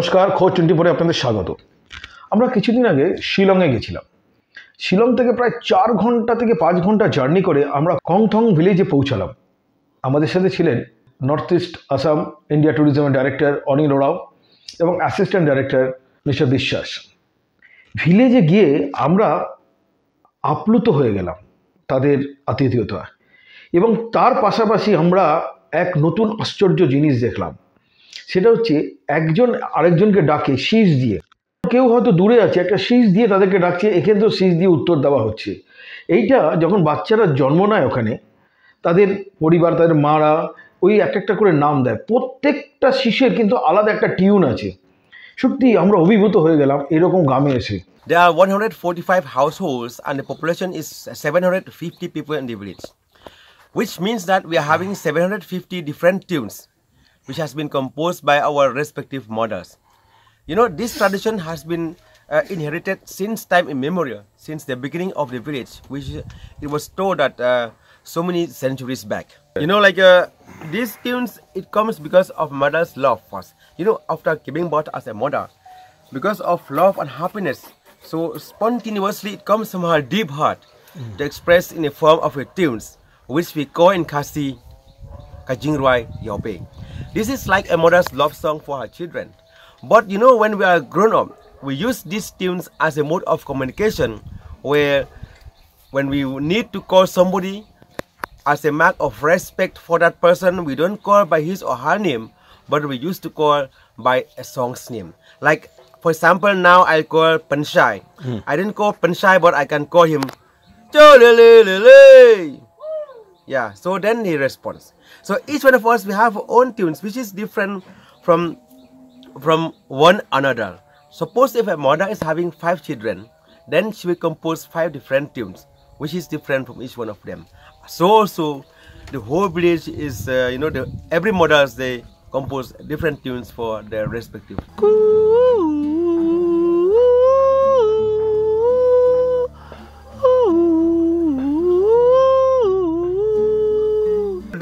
নমস্কার, খোঁজ 24 আপনাদের স্বাগত। আমরা কিছুদিন আগে শিলংয়ে গেছিলাম। শিলং থেকে প্রায় 4 ঘন্টা থেকে 5 ঘন্টা জার্নি করে আমরা কংথং ভিলেজে পৌঁছালাম। আমাদের সাথে ছিলেন নর্থ ইস্ট আসাম ইন্ডিয়া ট্যুরিজমের ডাইরেক্টর অনিল ওরাও এবং অ্যাসিস্ট্যান্ট ডাইরেক্টর মিস্টার বিশ্বাস। ভিলেজে গিয়ে আমরা আপ্লুত হয়ে গেলাম তাদের আতিথেয়তা, এবং তার পাশাপাশি আমরা এক নতুন আশ্চর্য জিনিস দেখলাম। সেটা হচ্ছে একজন আরেকজনকে ডাকে শীষ দিয়ে। কেউ হয়তো দূরে আছে, একটা শীষ দিয়ে তাদেরকে ডাকছে, এখানে তো শীষ দিয়ে উত্তর দেওয়া হচ্ছে। এইটা যখন বাচ্চারা জন্ম নেয় ওখানে, তাদের পরিবার, তাদের মারা ওই একটা করে নাম দেয়। প্রত্যেকটা শীষের কিন্তু আলাদা একটা টিউন আছে। সত্যি আমরা অভিভূত হয়ে গেলাম এরকম গ্রামে এসে। There are 145 households and the population is 750 people in the village, which means that we are having 750 different tunes which has been composed by our respective mothers. You know, this tradition has been inherited since time immemorial, since the beginning of the village, which it was told that so many centuries back. You know, like these tunes, it comes because of mother's love first. You know, after giving birth as a mother, because of love and happiness, so spontaneously it comes from her deep heart to express in the form of a tunes, which we call in Khasi, Kajingruai Yobe. This is like a mother's love song for her children. But you know, when we are grown up, we use these tunes as a mode of communication, where when we need to call somebody as a mark of respect for that person, we don't call by his or her name, but we used to call by a song's name. Like, for example, now I'll call Panshai. I didn't call Panshai, but I can call him Cholelelele. Yeah, so then he responds. So each one of us, we have our own tunes, which is different from one another. Suppose if a mother is having 5 children, then she will compose 5 different tunes, which is different from each one of them. So also, the whole village is, you know, every mothers, they compose different tunes for their respective.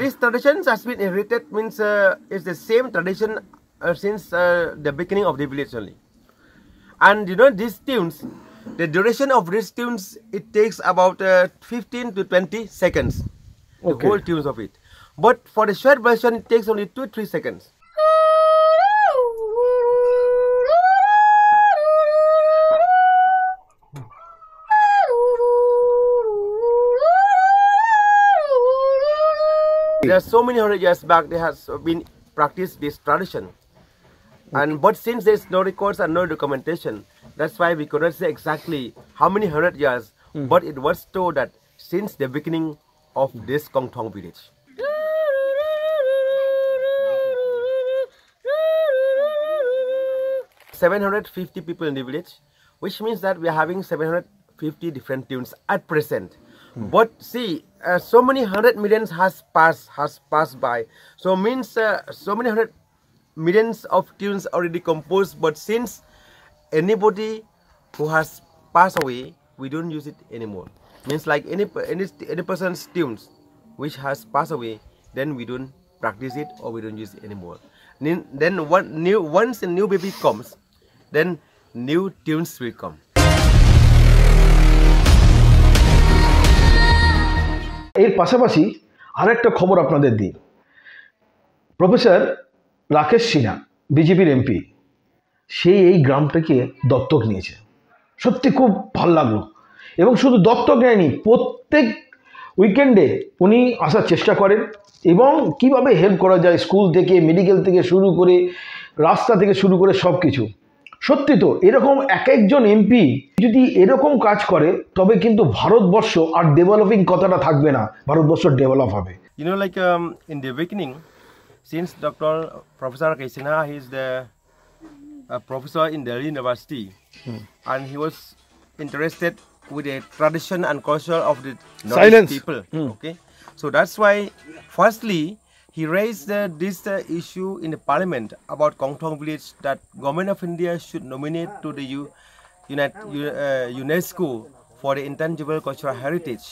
This tradition has been inherited, means it's the same tradition since the beginning of the village only. And you know, these tunes, the duration of these tunes, it takes about 15 to 20 seconds, the whole tunes of it. But for the short version, it takes only 2-3 seconds. There are so many 100 years back, there has been practiced this tradition. And but since there's no records and no documentation, that's why we cannot say exactly how many 100 years. But it was told that since the beginning of this Kongthong village. "750 people in the village," which means that we are having 750 different tunes at present. But see, so many 100 millions has passed by. So means so many 100 millions of tunes already composed. But since anybody who has passed away, we don't use it anymore. Means like any person's tunes which has passed away, then we don't practice it or we don't use it anymore. Then once a new baby comes, then new tunes will come. এর পাশাপাশি আরেকটা খবর আপনাদের দিই। Professor Rakesh Sinha, বিজেপির MP, সেই এই গ্রামটাকে দত্তক নিয়েছে। সত্যি খুব ভালো লাগলো। এবং শুধু দত্তক নেয়নি, প্রত্যেক উইকেন্ডে উনি আসার চেষ্টা করেন এবং কিভাবে হেল্প করা যায়, স্কুল থেকে, মেডিকেল থেকে শুরু করে, রাস্তা থেকে শুরু করে সব কিছু। সত্যি তো এরকম এক একজন এমপি যদি এরকম কাজ করে, তবে কিন্তু ভারতবর্ষ আর ডেভেলপিং কথাটা থাকবে না, ভারতবর্ষ ডেভেলপ হবে। You know, like in the beginning, since Professor Rakesh, he is the professor in Delhi University, and he was interested with the tradition and culture of the Northeast people. Okay, so that's why firstly he raised this issue in the parliament about Kongthong village, that government of India should nominate to the UNESCO for the intangible cultural heritage.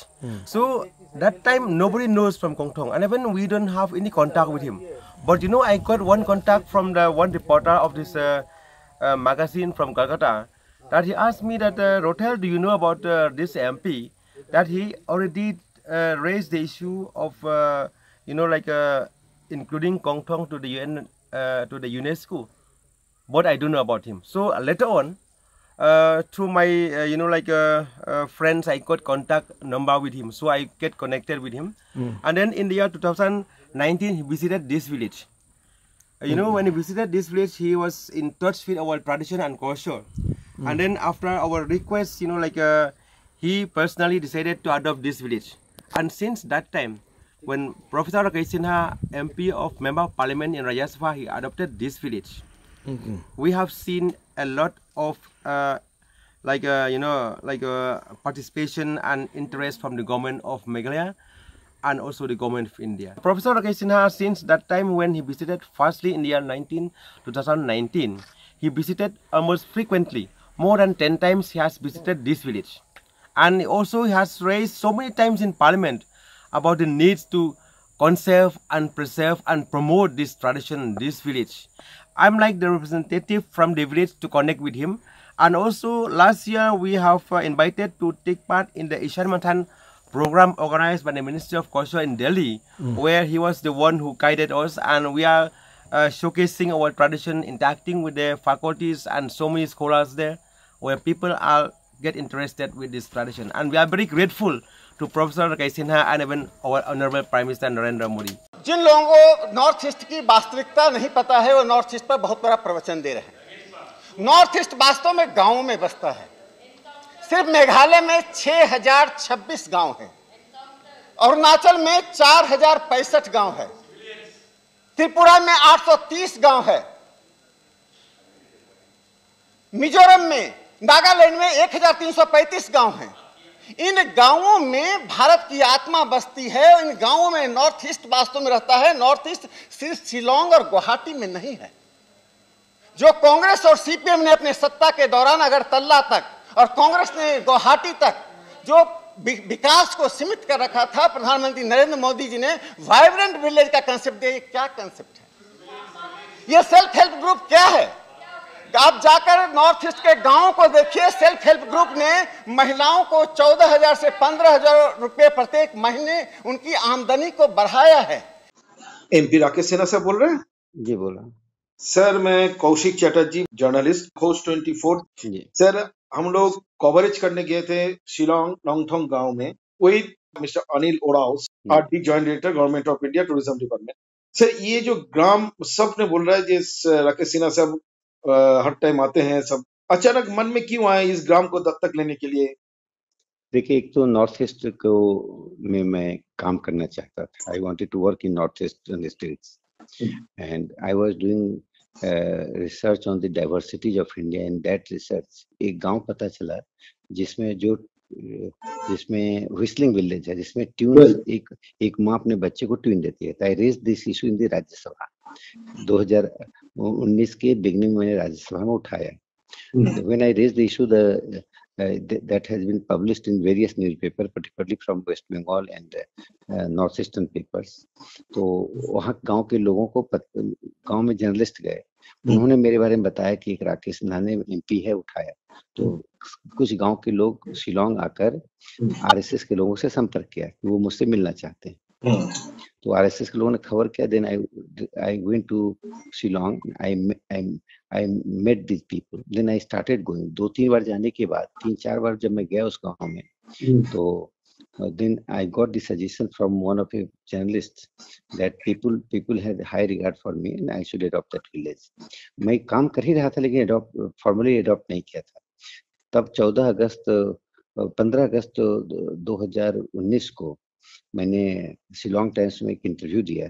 So that time nobody knows from Kongthong, and even we don't have any contact with him. But you know, I got one contact from the one reporter of this magazine from Calcutta, that he asked me that, Rothell, do you know about this MP, that he already raised the issue of, including Kongthong to the UN, to the UNESCO, but I don't know about him. So later on, through my friends, I got contact number with him, so I get connected with him. And then in the year 2019, he visited this village. When he visited this village, he was in touch with our tradition and culture. And then after our request, he personally decided to adopt this village. And since that time, when Professor Rakesh Sinha, MP of Member of Parliament in Rajya Sabha, he adopted this village. We have seen a lot of participation and interest from the government of Meghalaya and also the government of India. Professor Rakesh Sinha, since that time when he visited firstly in the year 2019, he visited almost frequently. More than 10 times he has visited this village. And also he has raised so many times in Parliament about the needs to conserve and preserve and promote this tradition, this village. I'm like the representative from the village to connect with him. And also last year we have invited to take part in the Ishan Manthan program organized by the Ministry of Culture in Delhi, where he was the one who guided us, and we are showcasing our tradition, interacting with the faculties and so many scholars there, where people are get interested with this tradition. And we are very grateful to Professor Rakesh Sinha and even our Honorable Prime Minister Narendra Modi. जिन लोगों को north east की वास्तविकता नहीं पता है, वो north east पर बहुत बड़ा प्रवचन दे रहे हैं। नॉर्थ ईस्ट वास्तव में गांवों में बसता है। सिर्फ मेघालय में 6026 गांव हैं, अरुणाचल में 4065 गांव है, त्रिपुरा में 830 गांव है, मिजोरम में, नागालैंड में 1335 गांव हैं। इन गांवों में भारत की आत्मा बसती है। इन गांवों में नॉर्थ ईस्ट वास्तव में रहता है। नॉर्थ ईस्ट सिर्फ शिलोंग और गुवाहाटी में नहीं है। जो कांग्रेस और सीपीएम ने अपने सत्ता के दौरान अगरतला तक और कांग्रेस ने गुवाहाटी तक जो विकास को सीमित कर रखा था, प्रधानमंत्री नरेंद्र मोदी जी ने वाइब्रेंट विलेज का कंसेप्ट दिया। ये क्या कंसेप्ट है? ये सेल्फ हेल्प ग्रुप क्या है? आप जाकर नॉर्थ ईस्ट के गांवों को देखिए। सेल्फ हेल्प ग्रुप ने महिलाओं को 14,000 से 15,000 रुपए प्रत्येक महीने उनकी आमदनी को बढ़ाया है। एमपी राकेश सिन्हा साहब बोल रहे हैं? जी बोला सर। मैं कौशिक चटर्जी, जर्नलिस्ट, खोज 24 जी। सर, हम लोग कवरेज करने गए थे शिलोंग नोंगथोंग गांव में। वही mister Anil Oraon, RT joint director, government of India, tourism department. Sir, ये जो ग्राम सब ने बोल रहा है, जिस राकेश सिन्हा साहब हर टाइम आते हैं, सब अचानक मन में क्यों आए इस ग्राम को दत्तक लेने के लिए? देखिए, एक तो नॉर्थ ईस्ट को में मैं काम करना चाहता था। I wanted to work in north eastern states and I was doing research on the diversities of India. In that research एक गांव पता चला जिसमें व्हिस्लिंग विलेज है, जिसमें ट्यून एक माँ अपने बच्चे को ट्यून देती है। I raise this issue in the Rajya Sabha 2019 के बिगनिंग में राज्यसभा में उठाया। When I raised the issue, that has been published in various newspapers, particularly from West Bengal and northeastern papers. तो वहाँ गांव के लोगों को गांव में जर्नलिस्ट गए, उन्होंने मेरे बारे में बताया कि एक राकेश सिन्हा ने एमपी है उठाया। तो कुछ गांव के लोग शिलोंग आकर आरएसएस के लोगों से संपर्क किया कि वो मुझसे मिलना चाहते हैं। तो आरएसएस के लोगों ने खबर किया। Then I went to Shillong, I met this people, then I started going. 2-3 बार जाने के बाद, 3-4 बार जब मैं गया उस गांव में, तो then I got the suggestion from one of the journalists that people had high regard for me and I should adopt that village. मैं काम कर ही रहा था लेकिन formally adopt नहीं किया था। तब 15 अगस्त 2019 को मैंने शिलोंग टाइम्स में एक इंटरव्यू दिया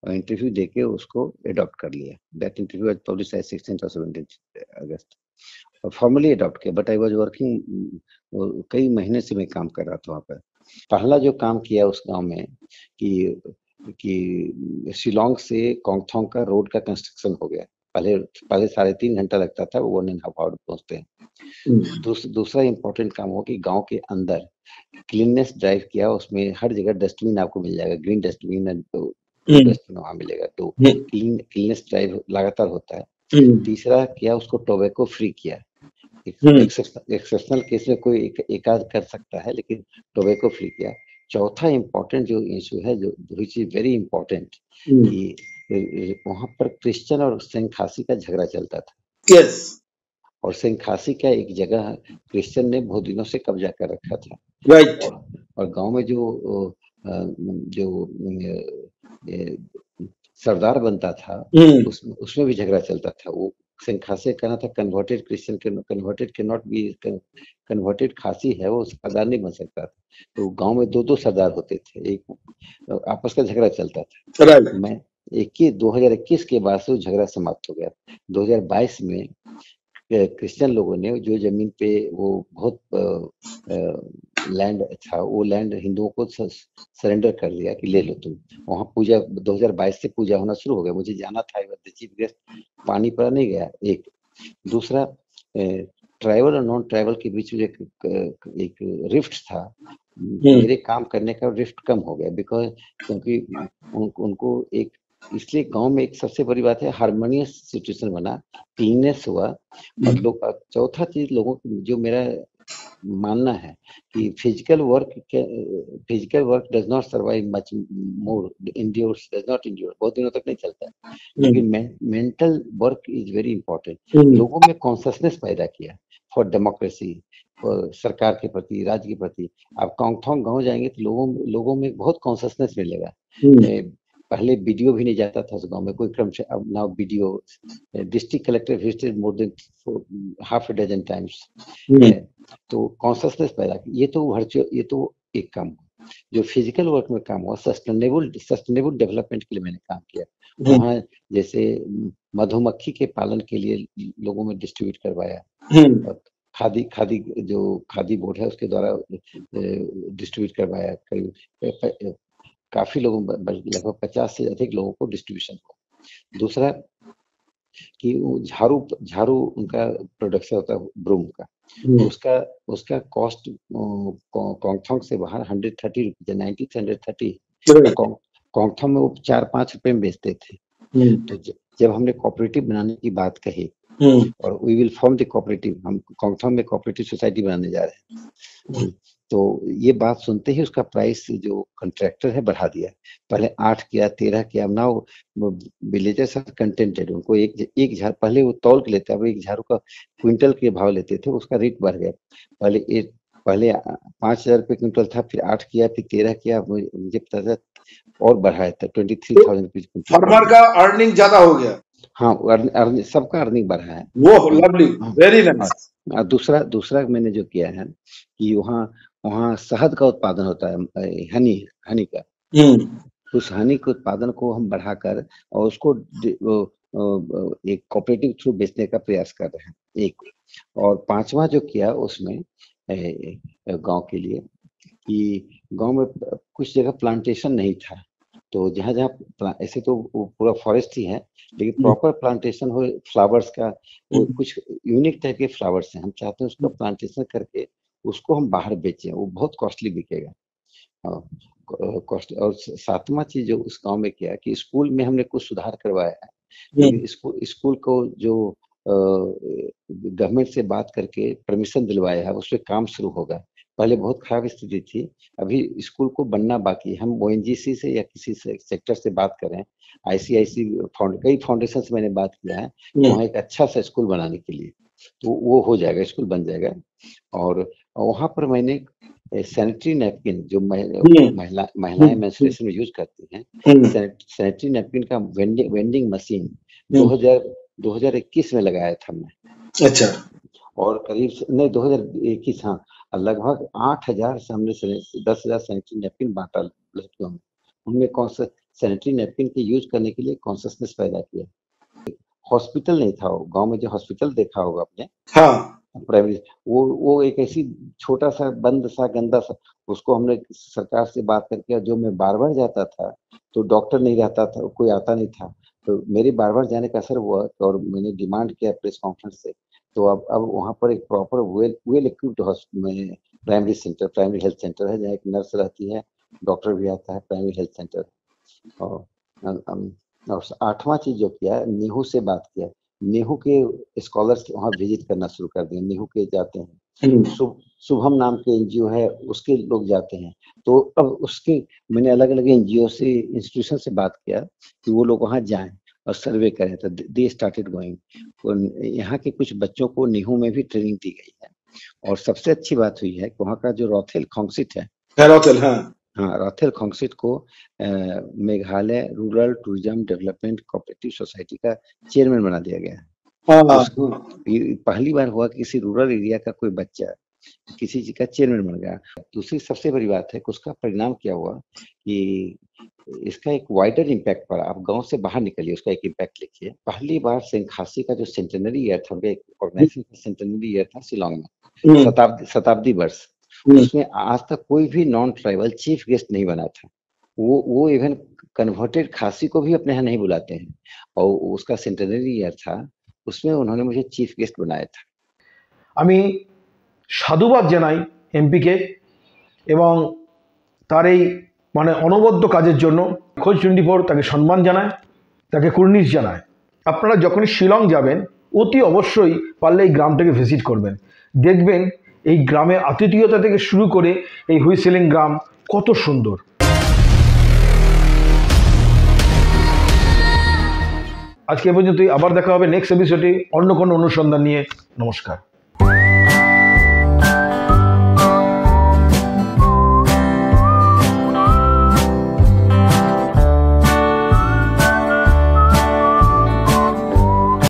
और इंटरव्यू देके उसको अडॉप्ट कर लिया। That interview was published as 16 और 17 अगस्त। फॉर्मली अडॉप्ट किया, बट आई वाज वर्किंग, कई महीने से मैं काम कर रहा था वहाँ पर। पहला जो काम किया उस गांव में कि शिलोंग से कोंगथोंग का रोड का कंस्ट्रक्शन हो गया। पहले 3.5 घंटा लगता था, वो 1.5 आवर पहुंचते हैं। दूसरा इम्पोर्टेंट काम हो कि गांव के अंदर क्लीननेस ड्राइव किया। उसमें हर जगह डस्टबिन आपको मिल जाएगा, ग्रीन डस्टबिन, डस्टबिन वहाँ मिलेगा। तो क्लीननेस ड्राइव लगातार होता है। तीसरा किया उसको टोबैको फ्री किया। एक्सेप्शनल केस में कोई एकाध कर सकता है, लेकिन टोबैको फ्री किया। चौथा इम्पोर्टेंट जो इशू है, जो विच इज वेरी इम्पोर्टेंट, कि वहां पर क्रिश्चियन और सिंखासी का झगड़ा चलता था। यस, और सिंखासी का एक जगह क्रिश्चियन ने बहुत दिनों से कब्जा कर रखा था। राइट। और गांव में जो सरदार बनता था, उसमें भी झगड़ा चलता था। वो सिंखासी कहना था converted Christian converted can not be converted खासी है, वो सरदार नहीं बन सकता था। तो गांव में दो सरदार होते थे, एक आपस का झगड़ा चलता था। राइट। मैं 2021 के बाद से वो झगड़ा समाप्त हो गया। 2022 में क्रिश्चियन लोगों ने जो जमीन पे वो बहुत लैंड था, वो लैंड हिंदुओं को सरेंडर कर दिया कि ले लो तुम। वहाँ पूजा 2022 से पूजा होना शुरू हो गया। मुझे जाना था, चीफ गेस्ट, पानी पर नहीं गया। एक दूसरा, ट्राइबल और नॉन ट्राइबल के बीच में एक रिफ्ट था। मेरे काम करने का रिफ्ट कम हो गया, बिकॉज क्योंकि उनको एक, इसलिए गांव में एक सबसे बड़ी बात है हार्मोनियस सिचुएशन बना, क्लीननेस हुआ। और लोग, चौथा चीज लोगों की जो मेरा मानना है कि physical work does not survive much more, endures does not endure, बहुत दिनों तक नहीं चलता है। लेकिन mental work is very important. लोगों में कॉन्सियसनेस पैदा किया फॉर डेमोक्रेसी, सरकार के प्रति, राज्य के प्रति। आप कोंगथोंग गांव जाएंगे तो लोगों में बहुत कॉन्सियसनेस मिलेगा। पहले बीडीओ भी नहीं जाता था उस गांव में कोई क्रम से, अब now BDO, district collector visited more than half a dozen times. तो कॉन्सियसनेस पैदा की। ये तो एक काम जो फिजिकल वर्क में काम हुआ। सस्टेनेबल डेवलपमेंट के लिए मैंने काम किया। वहाँ जैसे मधुमक्खी के पालन के लिए लोगों में डिस्ट्रीब्यूट करवाया। खादी बोर्ड है, उसके द्वारा डिस्ट्रीब्यूट करवाया। करीब काफी लोगों, लगभग 50 से अधिक लोगों को डिस्ट्रीब्यूशन हुआ। दूसरा कि वो झाड़ू उनका प्रोडक्शन होता है ब्रूम का, उसका कॉस्ट कोंगथोंग से बाहर 130 रुपीज, 90 से 130। कोंगथोंग में वो 4-5 रुपए में बेचते थे। तो जब हमने कोऑपरेटिव बनाने की बात कही, और we will form the cooperative, हम कोंगथोंग में कोऑपरेटिव सोसाइटी बनाने जा रहे हैं, तो ये बात सुनते ही उसका प्राइस जो कॉन्ट्रैक्टर है बढ़ा दिया। पहले 8 किया, 13 किया। Now villagers are contented. उनको एक झाड़ू, पहले वो तौल के लेते, अब एक झाड़ू का क्विंटल के भाव लेते थे, उसका रेट बढ़ गया। पहले 5,000 रुपये क्विंटल था, फिर 8 किया, फिर 13 किया, मुझे पता था और बढ़ाया था 23,000 रुपीज क्विंटल। फार्मर का अर्निंग ज्यादा हो गया। हाँ, सबका अर्निंग बढ़ा है। वो लवली, वेरी नाइस। दूसरा मैंने जो किया है कि वहाँ शहद का उत्पादन होता है, हनी का। उस हनी के उत्पादन को हम बढ़ाकर और उसको एक कोऑपरेटिव थ्रू बेचने का प्रयास कर रहे हैं। एक और पांचवा जो किया उसमें गांव के लिए, कि गांव में कुछ जगह प्लांटेशन नहीं था, तो जहाँ ऐसे तो वो पूरा फॉरेस्ट ही है, लेकिन प्रॉपर प्लांटेशन हो फ्लावर्स का, वो कुछ यूनिक टाइप के फ्लावर्स हैं, हम चाहते हैं उसका प्लांटेशन करके उसको हम बाहर बेचें, वो बहुत कॉस्टली बिकेगा। और 7वां चीज जो उस गांव में किया कि स्कूल में हमने कुछ सुधार करवाया है। स्कूल को जो गवर्नमेंट से बात करके परमिशन दिलवाया है, उस पर काम शुरू होगा। पहले बहुत खराब स्थिति थी, अभी स्कूल को बनना बाकी है। हम ओएनजीसी से या किसी सेक्टर से बात करें, आईसीआईसी कई फाउंडेशन से मैंने बात किया है वहाँ एक अच्छा सा स्कूल बनाने के लिए, तो वो हो जाएगा, स्कूल बन जाएगा। और वहाँ पर मैंने सैनिटरी नैपकिन जो महिलाएं मेंस्ट्रुएशन में यूज करती हैं, सैनिटरी नैपकिन का वेंडिंग मशीन 2021 में लगाया था हमने। अच्छा। और करीब नहीं 2021, हाँ, लगभग 8,000 से हमने 10,000 सैनिटरी नैपकिन बांटा लड़कियों में। उनमें कौन सा सैनिटरी नैपकिन के यूज करने के लिए कॉन्सियसनेस पैदा किया। हॉस्पिटल नहीं था वो गांव में, जो हॉस्पिटल देखा होगा आपने, हाँ, प्राइवेट, वो एक ऐसी छोटा सा बंद सा गंदा सा, उसको हमने सरकार से बात करके, जो मैं बार बार जाता था तो डॉक्टर नहीं रहता था, कोई आता नहीं था, तो मेरे बार बार जाने का असर हुआ और मैंने डिमांड किया प्रेस कॉन्फ्रेंस से। तो अब वहाँ पर एक proper well equipped primary health centre है, जहाँ एक नर्स रहती है, डॉक्टर भी आता है, प्राइमरी हेल्थ सेंटर। और 8वां चीज जो किया, नीहू से बात किया। नेहरू के स्कॉलर्स वहाँ विजिट करना शुरू कर दिए, नेहरू के जाते हैं, शुभम नाम के एनजीओ है उसके लोग जाते हैं। तो अब उसके मैंने अलग अलग एनजीओ से, इंस्टीट्यूशन से बात किया कि वो लोग वहाँ जाएं और सर्वे करें, तो दे स्टार्टेड गोइंग। यहाँ के कुछ बच्चों को नेहरू में भी ट्रेनिंग दी गई है, और सबसे अच्छी बात हुई है कि वहाँ का जो रॉथेल खोंगसित है, रॉथेल, हाँ, रॉथेल खोंगसित को Meghalaya rural tourism development cooperative society का चेयरमैन बना दिया गया है। ये पहली बार हुआ कि किसी रूरल एरिया का कोई बच्चा किसी चीज का चेयरमैन बन गया। दूसरी सबसे बड़ी बात है कि उसका परिणाम क्या हुआ कि इसका एक वाइडर इम्पैक्ट पड़ा। आप गांव से बाहर निकलिए, उसका एक इम्पैक्ट लिखिए। पहली बार सिंखासी का जो सेंटेनरी ईयर था, ऑर्गेनाइजेशन का सेंटेनरी ईयर था शिलोंग में, शताब्दी वर्ष, उसमें आज तक कोई भी नॉन ट्राइबल चीफ गेस्ट नहीं बना था। वो इवन कन्वर्टेड खासी को भी अपने यहाँ नहीं बुलाते हैं, और उसका सेंटेनरी ईयर था, उसमें उन्होंने मुझे चीफ गेस्ट बनाया था। আমি সাধুবাদ জানাই এমপিকে এবং তার এই মানে অনবদ্য কাজের জন্য খোঁজ 24 তাকে সম্মান জানায়, তাকে কুর্নিশ জানায়। আপনারা যখনই শিলং যাবেন অতি অবশ্যই পারলে এই গ্রামটাকে ভিজিট করবেন, দেখবেন এই গ্রামের আতিথেয়তা থেকে শুরু করে এই হুইসেলিং গ্রাম কত সুন্দর। আজকে এ পর্যন্তই, আবার দেখা হবে নেক্সট এপিসোডে অন্য কোনো অনুসন্ধান নিয়ে। নমস্কার।